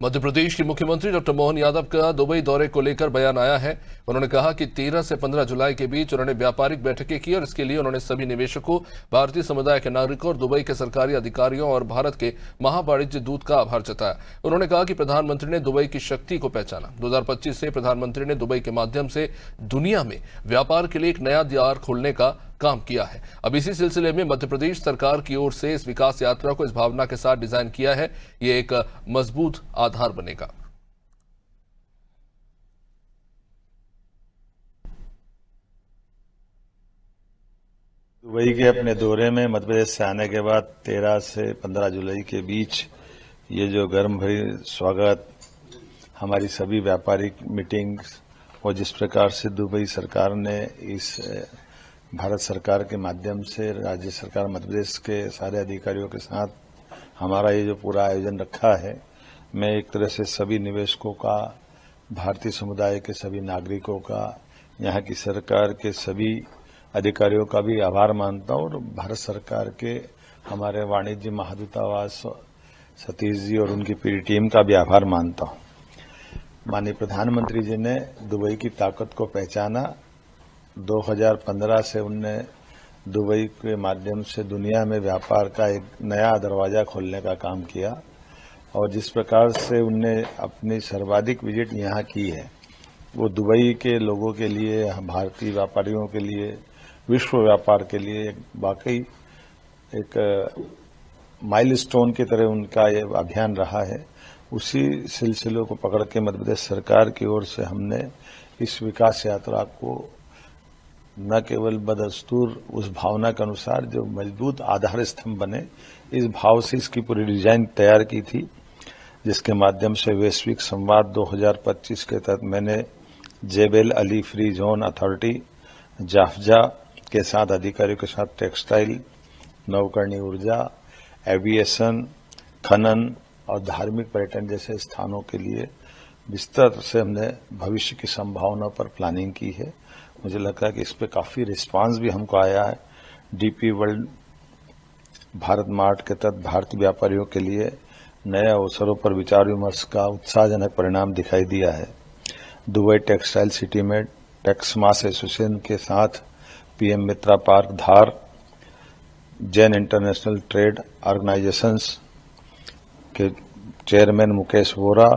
मध्य प्रदेश के मुख्यमंत्री डॉक्टर मोहन यादव का दुबई दौरे को लेकर बयान आया है। उन्होंने कहा कि 13 से 15 जुलाई के बीच उन्होंने व्यापारिक बैठकें की और इसके लिए उन्होंने सभी निवेशकों, भारतीय समुदाय के नागरिकों और दुबई के सरकारी अधिकारियों और भारत के महावाणिज्य दूत का आभार जताया। उन्होंने कहा कि प्रधानमंत्री ने दुबई की शक्ति को पहचाना। 2025 से प्रधानमंत्री ने दुबई के माध्यम से दुनिया में व्यापार के लिए एक नया द्वार खोलने का काम किया है। अब इसी सिलसिले में मध्य प्रदेश सरकार की ओर से इस विकास यात्रा को इस भावना के साथ डिजाइन किया है। ये एक मजबूत आधार बनेगा। दुबई के अपने दौरे में मध्य प्रदेश से आने के बाद 13 से 15 जुलाई के बीच ये जो गर्म भरी स्वागत, हमारी सभी व्यापारिक मीटिंग्स और जिस प्रकार से दुबई सरकार ने इस भारत सरकार के माध्यम से राज्य सरकार मध्य प्रदेश के सारे अधिकारियों के साथ हमारा ये जो पूरा आयोजन रखा है, मैं एक तरह से सभी निवेशकों का, भारतीय समुदाय के सभी नागरिकों का, यहाँ की सरकार के सभी अधिकारियों का भी आभार मानता हूँ और भारत सरकार के हमारे वाणिज्य महादूतावास सतीश जी और उनकी पूरी टीम का भी आभार मानता हूँ। माननीय प्रधानमंत्री जी ने दुबई की ताकत को पहचाना। 2015 से उनने दुबई के माध्यम से दुनिया में व्यापार का एक नया दरवाजा खोलने का काम किया और जिस प्रकार से उनने अपनी सर्वाधिक विजिट यहाँ की है, वो दुबई के लोगों के लिए, भारतीय व्यापारियों के लिए, विश्व व्यापार के लिए वाकई एक माइलस्टोन की तरह उनका ये अभियान रहा है। उसी सिलसिले को पकड़ के मध्य प्रदेश सरकार की ओर से हमने इस विकास यात्रा को न केवल बदस्तूर उस भावना के अनुसार जो मजबूत आधार स्तंभ बने, इस भाव से इसकी पूरी डिजाइन तैयार की थी, जिसके माध्यम से वैश्विक संवाद 2025 के तहत मैंने Jebel Ali free zone authority JAFZA के साथ अधिकारियों के साथ टेक्सटाइल, नवकरणीय ऊर्जा, एविएशन, खनन और धार्मिक पर्यटन जैसे स्थानों के लिए विस्तार से हमने भविष्य की संभावना पर प्लानिंग की है। मुझे लगता है कि इस पे काफी रिस्पांस भी हमको आया है। डीपी वर्ल्ड भारत मार्ट के तहत भारतीय व्यापारियों के लिए नए अवसरों पर विचार विमर्श का उत्साहजनक परिणाम दिखाई दिया है। दुबई टेक्सटाइल सिटी में टेक्समास एसोसिएशन के साथ पीएम मित्रा पार्क धार, जैन इंटरनेशनल ट्रेड ऑर्गेनाइजेशंस के चेयरमैन मुकेश वोरा,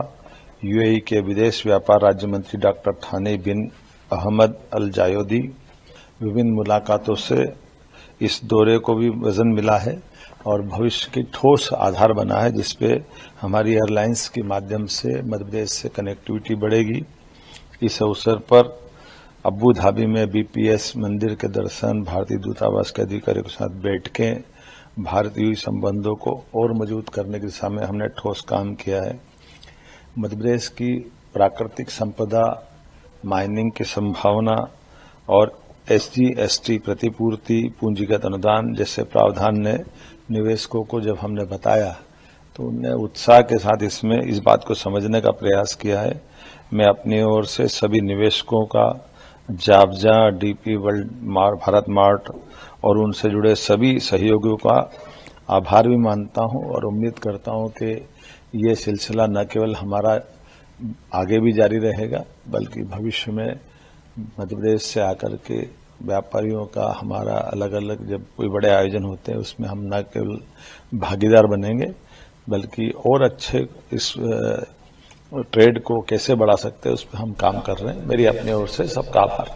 यूएई के विदेश व्यापार राज्य मंत्री डॉक्टर थानी बिन अहमद अल जायोदी, विभिन्न मुलाकातों से इस दौरे को भी वजन मिला है और भविष्य की ठोस आधार बना है, जिसपे हमारी एयरलाइंस के माध्यम से मध्य प्रदेश से कनेक्टिविटी बढ़ेगी। इस अवसर पर अबू धाबी में बीपीएस मंदिर के दर्शन, भारतीय दूतावास के अधिकारियों के साथ बैठकें, भारतीय संबंधों को और मजबूत करने की दिशा में हमने ठोस काम किया है। मध्य प्रदेश की प्राकृतिक संपदा, माइनिंग की संभावना और एसजी/एसटी प्रतिपूर्ति, पूंजीगत अनुदान जैसे प्रावधान ने निवेशकों को जब हमने बताया तो उन्हें उत्साह के साथ इसमें इस बात को समझने का प्रयास किया है। मैं अपनी ओर से सभी निवेशकों का, जाफजा, डीपी वर्ल्ड, भारत मार्ट और उनसे जुड़े सभी सहयोगियों का आभार भी मानता हूं और उम्मीद करता हूं कि ये सिलसिला न केवल हमारा आगे भी जारी रहेगा, बल्कि भविष्य में मध्य प्रदेश से आकर के व्यापारियों का हमारा अलग अलग जब कोई बड़े आयोजन होते हैं उसमें हम न केवल भागीदार बनेंगे, बल्कि और अच्छे इस ट्रेड को कैसे बढ़ा सकते हैं उस पर हम काम कर रहे हैं। मेरी अपनी ओर से सबका आभार।